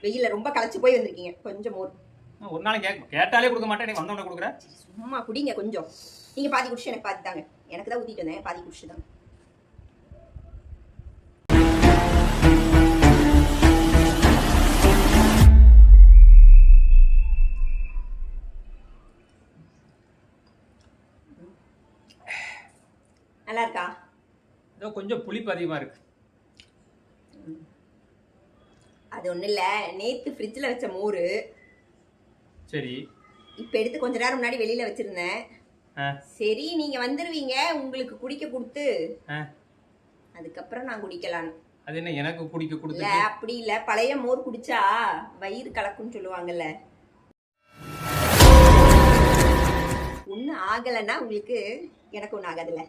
வெயில ரொம்ப களைச்சு போய் வந்திருக்கீங்க, கொஞ்சம் மோர். ஒரு நாளைக்கு கேட்டாலே கொடுக்க மாட்டேன், நீ வந்தவன கொடுக்குற. சும்மா குடிங்க கொஞ்சம். நீங்க பாதி குடிச்சு எனக்கு பாதி தாங்க. எனக்கு தான் ஊத்திட்டு வந்தேன், பாதி குடிச்சு தாங்க. நல்லா இருக்கா? ஏதோ கொஞ்சம் புளிப்பு அதிகமா இருக்கு. அது ஒண்ணும் இல்ல, நேத்து ஃப்ரிட்ஜ்ல வச்ச மோரு. சரி. இப்ப எடுத்து கொஞ்ச நேரம் முன்னாடி வெளியில வச்சிருந்தேன். சரி நீங்க வந்துருவீங்க, உங்களுக்கு குடிக்க கொடுத்து அதுக்கப்புறம் நான் குடிக்கலான்னு. அது என்ன எனக்கு குடிக்க கொடுத்து? இல்ல அப்படி இல்ல, பழைய மோர் குடிச்சா வயிறு கலக்குன்னு சொல்லுவாங்கல்ல. ஒண்ணு ஆகலைன்னா உங்களுக்கு எனக்கு ஒண்ணு ஆகாதுல்ல.